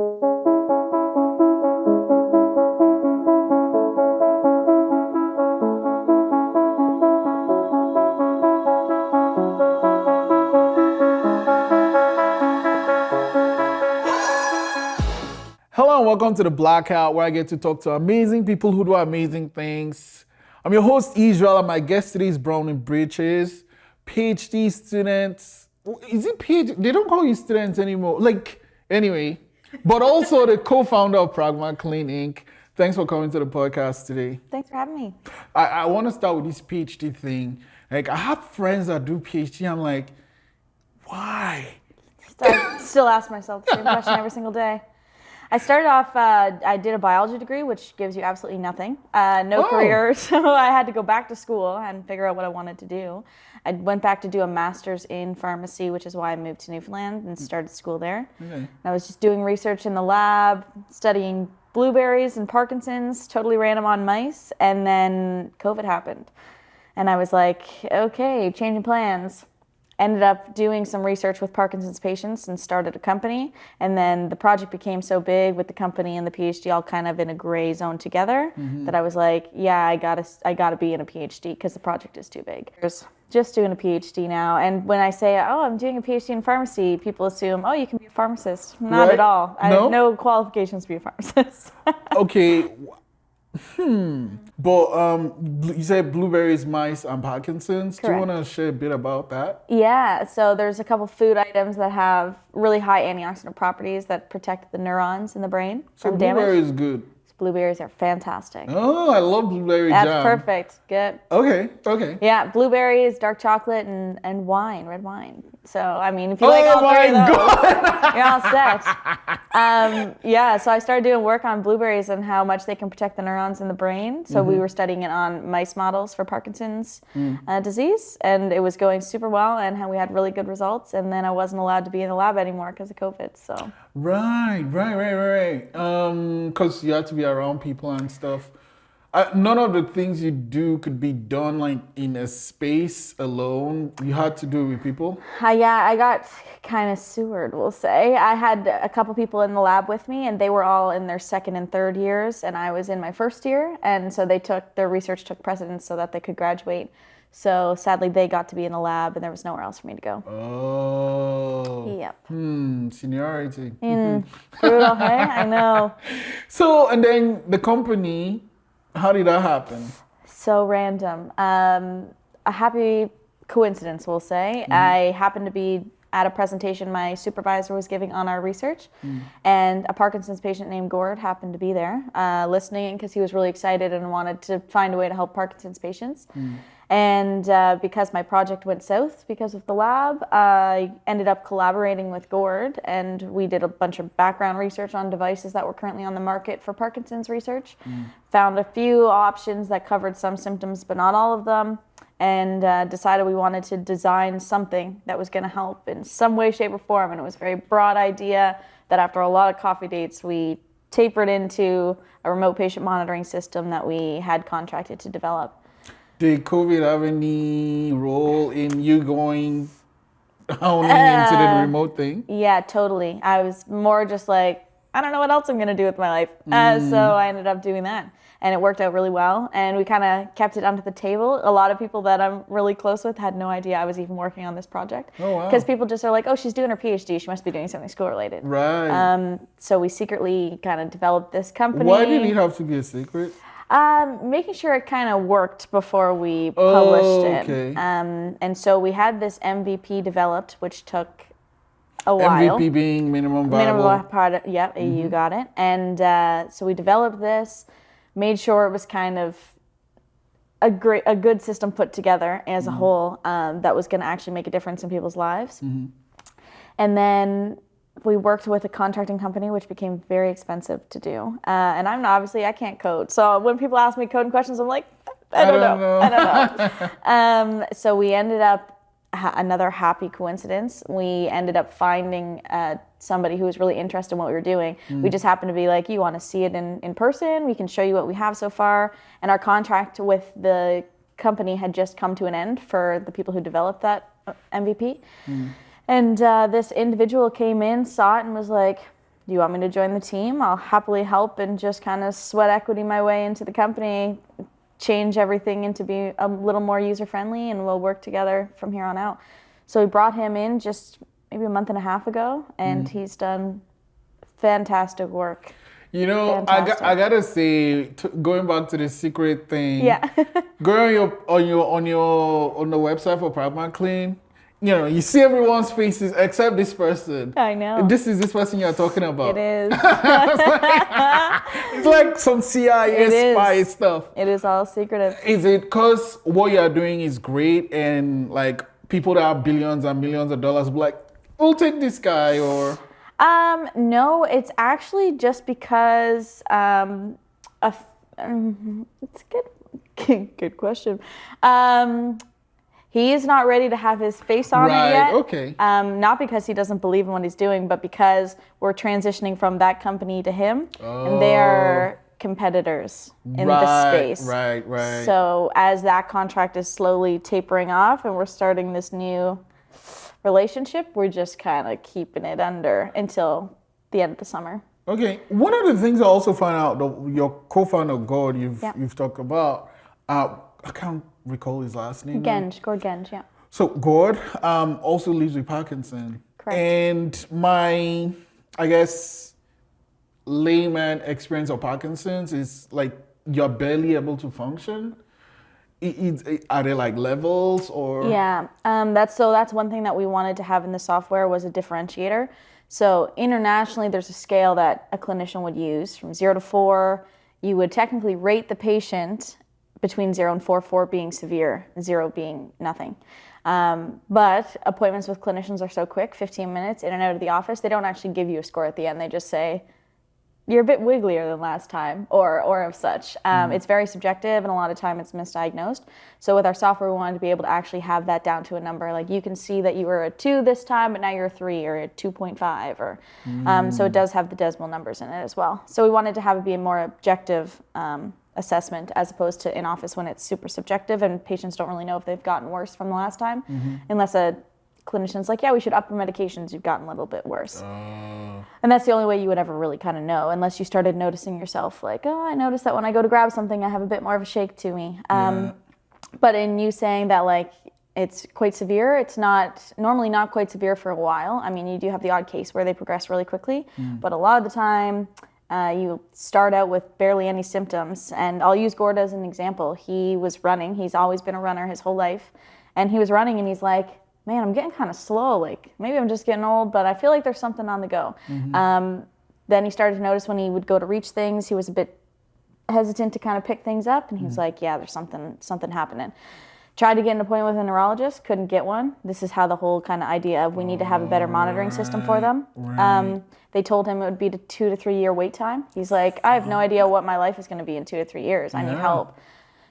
Hello and welcome to the Blackout, where I get to talk to amazing people who do amazing things. I'm your host, Israel, and my guest today is Bronwyn PhD students. Is it PhD? They don't call you students anymore. Anyway. But also the co-founder of PragmaClin, Inc. Thanks for coming to the podcast today. Thanks for having me. I want to start with this PhD thing. I have friends that do PhD. I'm like, why? I still ask myself the same question every single day. I started off, I did a biology degree, which gives you absolutely nothing, no career, so I had to go back to school and figure out what I wanted to do. I went back to do a master's in pharmacy, which is why I moved to Newfoundland and started school there. Okay. I was just doing research in the lab, studying blueberries and Parkinsons, totally random on mice, and then COVID happened. And I was like, okay, changing plans. Ended up doing some research with Parkinson's patients and started a company. And then the project became so big with the company and the PhD all kind of in a gray zone together that I was like, yeah, I gotta be in a PhD because the project is too big. Just doing a PhD now. And when I say, oh, I'm doing a PhD in pharmacy, people assume, oh, you can be a pharmacist. Not at all. I have no qualifications to be a pharmacist. Okay. But you said blueberries, mice, and Parkinson's. Correct. Do you want to share a bit about that? Yeah, so there's a couple food items that have really high antioxidant properties that protect the neurons in the brain from damage. So blueberry is good. Blueberries are fantastic. Oh, I love blueberry jam. That's perfect. Good. Okay. Yeah, blueberries, dark chocolate, and wine, red wine. So, I mean, if you like all three of those, you're all set. Yeah, so I started doing work on blueberries and how much they can protect the neurons in the brain. So we were studying it on mice models for Parkinson's disease, and it was going super well, and how we had really good results. And then I wasn't allowed to be in the lab anymore because of COVID. So. Right. Because you had to be around people and stuff. None of the things you do could be done like in a space alone. You had to do it with people. Yeah, I got kind of sewered, we'll say. I had a couple people in the lab with me, and they were all in their second and third years, and I was in my first year, and so their research took precedence so that they could graduate. So sadly, they got to be in the lab, and there was nowhere else for me to go. Oh. Yep. Seniority. Brutal, hey? I know. So, and then the company, how did that happen? So random. A happy coincidence, we'll say. I happened to be at a presentation my supervisor was giving on our research, and a Parkinson's patient named Gord happened to be there listening because he was really excited and wanted to find a way to help Parkinson's patients. And because my project went south because of the lab, I ended up collaborating with Gord, and we did a bunch of background research on devices that were currently on the market for Parkinson's research. Found a few options that covered some symptoms, but not all of them, and decided we wanted to design something that was going to help in some way, shape, or form. And it was a very broad idea that after a lot of coffee dates, we tapered into a remote patient monitoring system that we had contracted to develop. Did COVID have any role in you going honing into the remote thing? Yeah, totally. I was more just like, I don't know what else I'm going to do with my life. So I ended up doing that. And it worked out really well. And we kind of kept it under the table. A lot of people that I'm really close with had no idea I was even working on this project. Oh, wow. Because people just are like, oh, she's doing her PhD. She must be doing something school-related. Right. So we secretly kind of developed this company. Why did it have to be a secret? Making sure it kind of worked before we published it. Okay. And so we had this MVP developed, which took a while. MVP being minimum viable. Minimum product, yep, you got it. And so we developed this, made sure it was kind of a good system put together as a whole that was going to actually make a difference in people's lives. And then we worked with a contracting company, which became very expensive to do. And I can't code. So when people ask me coding questions, I'm like, I don't know. So we ended up, another happy coincidence, we ended up finding somebody who was really interested in what we were doing. We just happened to be like, you want to see it in person? We can show you what we have so far. And our contract with the company had just come to an end for the people who developed that MVP. And this individual came in, saw it, and was like, do do you want me to join the team? I'll happily help and just kind of sweat equity my way into the company, change everything into be a little more user-friendly, and we'll work together from here on out. So we brought him in just maybe a month and a half ago, and he's done fantastic work. You know, I gotta say, going back to the secret thing. Yeah. Going on the website for PragmaClin, you know, you see everyone's faces except this person. I know. This person you're talking about. It is. It's like some CIA spy stuff. It is all secretive. Is it because what you're doing is great and like people that have billions and millions of dollars be like, we'll take this guy, or? No, it's actually just because it's a good question. He is not ready to have his face on it yet. Okay. Not because he doesn't believe in what he's doing, but because we're transitioning from that company to him, and they are competitors in the space. Right. So as that contract is slowly tapering off, and we're starting this new relationship, we're just kind of keeping it under until the end of the summer. Okay. One of the things I also found out, your co-founder Gord, you've talked about, I can't recall his last name. Gord Genge, yeah. So Gord also lives with Parkinson. Correct. And my, I guess, layman experience of Parkinson's is like you're barely able to function. Are there like levels or? Yeah, that's one thing that we wanted to have in the software was a differentiator. So internationally, there's a scale that a clinician would use from 0 to 4. You would technically rate the patient between 0 and 4, 4 being severe, 0 being nothing. But appointments with clinicians are so quick, 15 minutes in and out of the office. They don't actually give you a score at the end. They just say, you're a bit wigglier than last time, or of such. It's very subjective, and a lot of time it's misdiagnosed. So with our software, we wanted to be able to actually have that down to a number. Like you can see that you were a 2 this time, but now you're a 3 or a 2.5. Or so it does have the decimal numbers in it as well. So we wanted to have it be a more objective assessment as opposed to in office when it's super subjective and patients don't really know if they've gotten worse from the last time, unless a clinician's like, yeah, we should up the medications, you've gotten a little bit worse. And that's the only way you would ever really kind of know, unless you started noticing yourself like, oh, I noticed that when I go to grab something, I have a bit more of a shake to me. But in you saying that like it's quite severe, it's normally not quite severe for a while. I mean, you do have the odd case where they progress really quickly, but a lot of the time, you start out with barely any symptoms. And I'll use Gord as an example. He was running. He's always been a runner his whole life. And he was running and he's like, man, I'm getting kind of slow. Like maybe I'm just getting old, but I feel like there's something on the go. Then he started to notice when he would go to reach things, he was a bit hesitant to kind of pick things up. And he was like, yeah, there's something happening. Tried to get an appointment with a neurologist, couldn't get one. This is how the whole kind of idea of we need to have a better monitoring system for them. They told him it would be a 2 to 3 year wait time. He's like, I have no idea what my life is going to be in 2 to 3 years. I need help.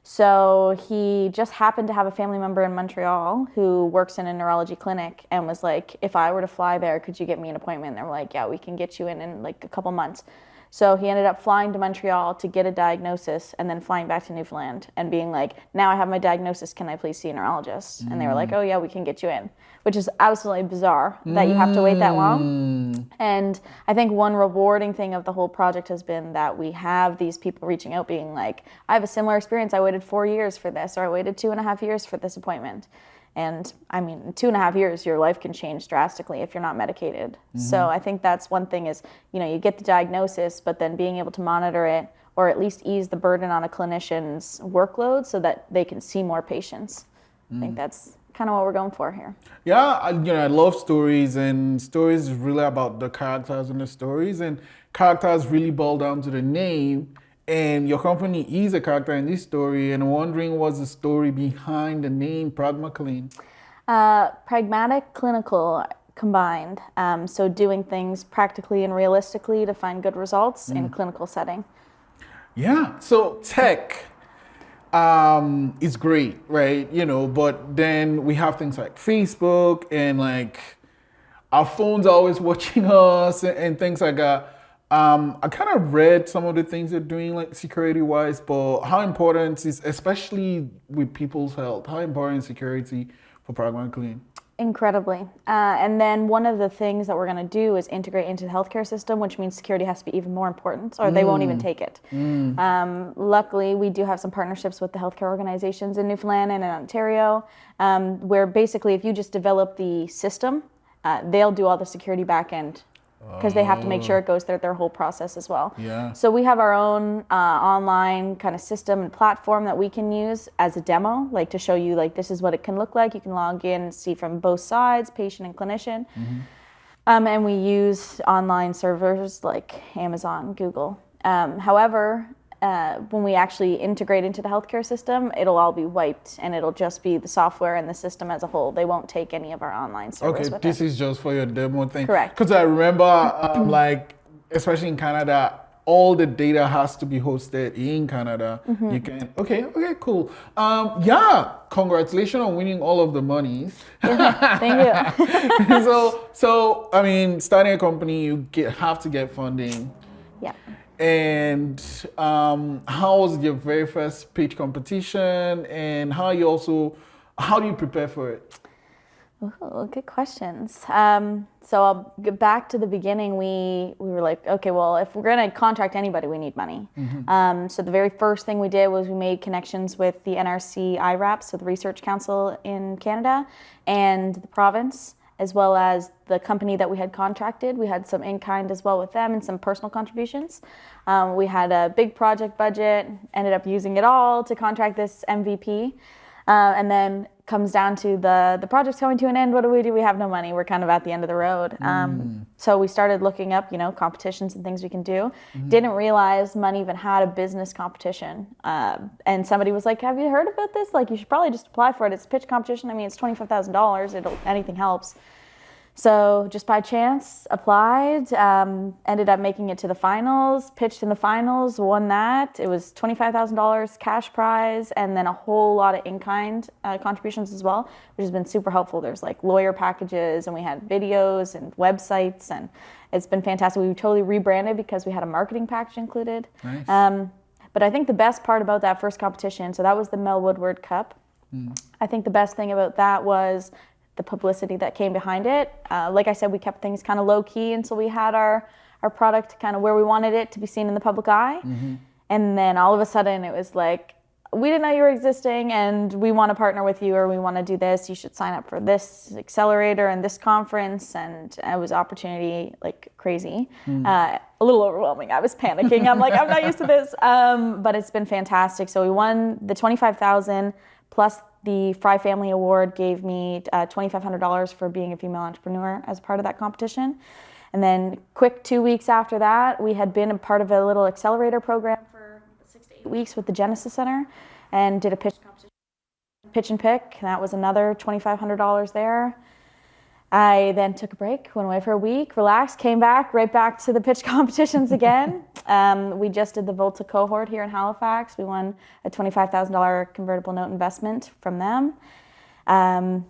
So he just happened to have a family member in Montreal who works in a neurology clinic and was like, if I were to fly there, could you get me an appointment? And they were like, yeah, we can get you in like a couple months. So he ended up flying to Montreal to get a diagnosis and then flying back to Newfoundland and being like, now I have my diagnosis, can I please see a neurologist? And they were like, oh yeah, we can get you in, which is absolutely bizarre that you have to wait that long. And I think one rewarding thing of the whole project has been that we have these people reaching out being like, I have a similar experience. I waited 4 years for this, or I waited 2.5 years for this appointment. And I mean, in 2.5 years, your life can change drastically if you're not medicated. So I think that's one thing is, you get the diagnosis, but then being able to monitor it or at least ease the burden on a clinician's workload so that they can see more patients. I think that's kind of what we're going for here. Yeah, I love stories, and stories is really about the characters in the stories, and characters really boil down to the name. And your company is a character in this story, and I'm wondering what's the story behind the name PragmaClin? Pragmatic, clinical combined. So doing things practically and realistically to find good results in a clinical setting. Yeah, so tech is great, right? But then we have things like Facebook and like our phones are always watching us and things like that. I kind of read some of the things they're doing, like security-wise, but how important is, especially with people's health, how important is security for PragmaClin? Incredibly. And then one of the things that we're going to do is integrate into the healthcare system, which means security has to be even more important, or they won't even take it. Luckily, we do have some partnerships with the healthcare organizations in Newfoundland and in Ontario, where basically if you just develop the system, they'll do all the security back end, because they have to make sure it goes through their whole process as well. Yeah. So we have our own online kind of system and platform that we can use as a demo, like to show you like this is what it can look like. You can log in and see from both sides, patient and clinician. And we use online servers like Amazon, Google. However, when we actually integrate into the healthcare system, it'll all be wiped and it'll just be the software and the system as a whole. They won't take any of our online servers Okay, with this it. is just for your demo thing. Correct. Because I remember, like, especially in Canada, all the data has to be hosted in Canada. You can, okay, cool. Yeah, congratulations on winning all of the monies. Thank you. So I mean, starting a company, you have to get funding. Yeah. And how was your very first pitch competition, and how do you prepare for it? Oh, good questions. So I'll get back to the beginning. We were like, okay, well, if we're going to contract anybody, we need money. So the very first thing we did was we made connections with the NRC IRAP, so the Research Council in Canada, and the province, as well as the company that we had contracted. We had some in-kind as well with them and some personal contributions. We had a big project budget, ended up using it all to contract this MVP. And then comes down to the project's coming to an end. What do? We have no money. We're kind of at the end of the road. So we started looking up, competitions and things we can do. Didn't realize Money even had a business competition. And somebody was like, have you heard about this? Like, you should probably just apply for it. It's a pitch competition. I mean, it's $25,000. Anything helps. So just by chance, applied, ended up making it to the finals, pitched in the finals, won that. It was $25,000 cash prize, and then a whole lot of in-kind contributions as well, which has been super helpful. There's like lawyer packages, and we had videos and websites, and it's been fantastic. We totally rebranded because we had a marketing package included. Nice. But I think the best part about that first competition, so that was the Mel Woodward Cup. I think the best thing about that was the publicity that came behind it. Like I said, we kept things kind of low key until we had our product kind of where we wanted it to be seen in the public eye. And then all of a sudden it was like, we didn't know you were existing and we want to partner with you, or we want to do this. You should sign up for this accelerator and this conference. And it was opportunity like crazy. A little overwhelming. I was panicking. I'm like, I'm not used to this. But it's been fantastic. So we won the $25,000 plus the Fry Family Award gave me $2,500 for being a female entrepreneur as part of that competition. And then quick 2 weeks after that, we had been a part of a little accelerator program for 6 to 8 weeks with the Genesis Center and did a pitch competition, pitch and pick. And that was another $2,500 there. I then took a break, went away for a week, relaxed, came back, right back to the pitch competitions again. We just did the Volta cohort here in Halifax. We won a $25,000 convertible note investment from them. And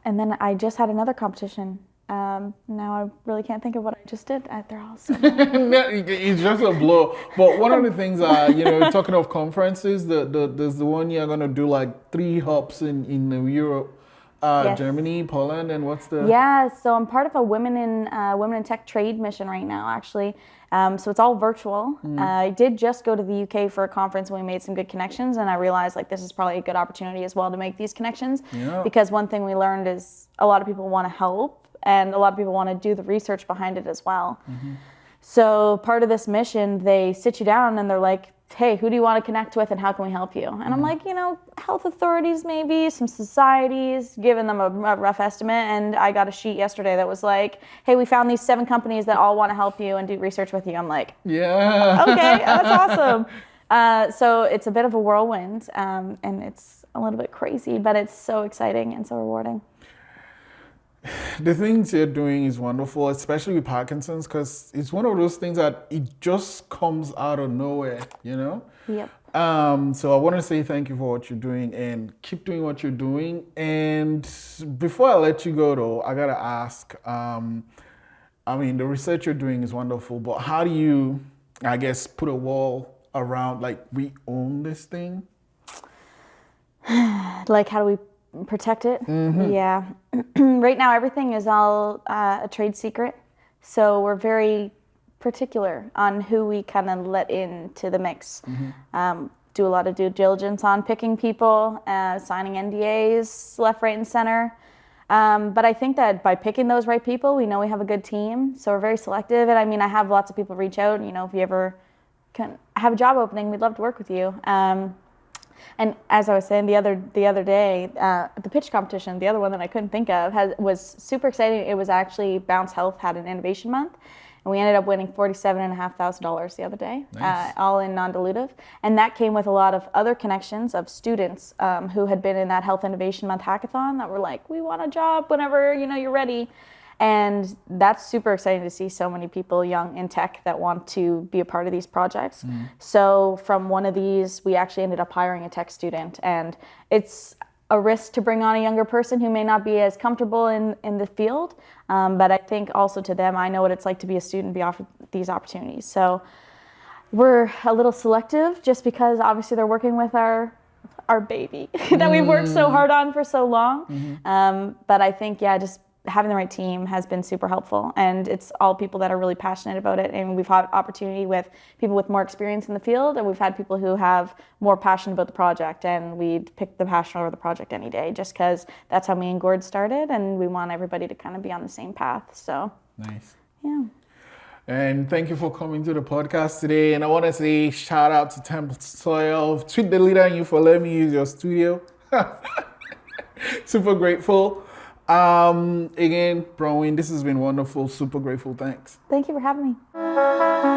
then I just had another competition. Now I really can't think of what I just did. They're all so It's just a blow. But one of the things, talking of conferences, there's the one you're going to do like 3 hubs in Europe. Yes. Germany, Poland, and what's the... Yeah, so I'm part of a Women in Tech Trade mission right now, actually. So it's all virtual. I did just go to the UK for a conference and we made some good connections, and I realized like this is probably a good opportunity as well to make these connections. Yeah. Because one thing we learned is a lot of people want to help and a lot of people want to do the research behind it as well. So part of this mission, they sit you down and they're like, hey, who do you want to connect with and how can we help you? And I'm like, health authorities maybe, some societies, giving them a rough estimate. And I got a sheet yesterday that was like, hey, we found these 7 companies that all want to help you and do research with you. I'm like, yeah. Okay, that's awesome. So it's a bit of a whirlwind and it's a little bit crazy, but it's so exciting and so rewarding. The things you're doing is wonderful, especially with Parkinson's, because it's one of those things that it just comes out of nowhere, Yep. So I want to say thank you for what you're doing and keep doing what you're doing. And before I let you go, though, I got to ask, the research you're doing is wonderful, but how do you, I guess, put a wall around, like, we own this thing? Like, how do we Protect it. Yeah. Right now, everything is all a trade secret. So we're very particular on who we kind of let into the mix. Do a lot of due diligence on picking people, signing NDAs left, right, and center. But I think that by picking those right people, we know we have a good team. So we're very selective. And I mean, I have lots of people reach out, you know, if you ever can have a job opening, we'd love to work with you. And as I was saying the other day, the pitch competition, the other one that I couldn't think of, was super exciting. It was actually Bounce Health had an innovation month, and we ended up winning $47,500 the other day, Nice. all in non-dilutive. And that came with a lot of other connections of students who had been in that Health Innovation Month hackathon that were like, we want a job whenever you're ready. And that's super exciting to see so many people young in tech that want to be a part of these projects. So from one of these, we actually ended up hiring a tech student. And it's a risk to bring on a younger person who may not be as comfortable in the field. But I think also to them, I know what it's like to be a student and be offered these opportunities. So we're a little selective just because obviously they're working with our baby that we've worked so hard on for so long. But I think, yeah, just having the right team has been super helpful, and it's all people that are really passionate about it. And we've had opportunity with people with more experience in the field, and we've had people who have more passion about the project, and we'd pick the passion over the project any day just because that's how me and Gord started, and we want everybody to kind of be on the same path. So Nice. yeah. And thank you for coming to the podcast today. And I want to say shout out to Temple Soil, tweet the leader in you for letting me use your studio. Super grateful. Again, Bronwyn, this has been wonderful. Super grateful. Thanks. Thank you for having me.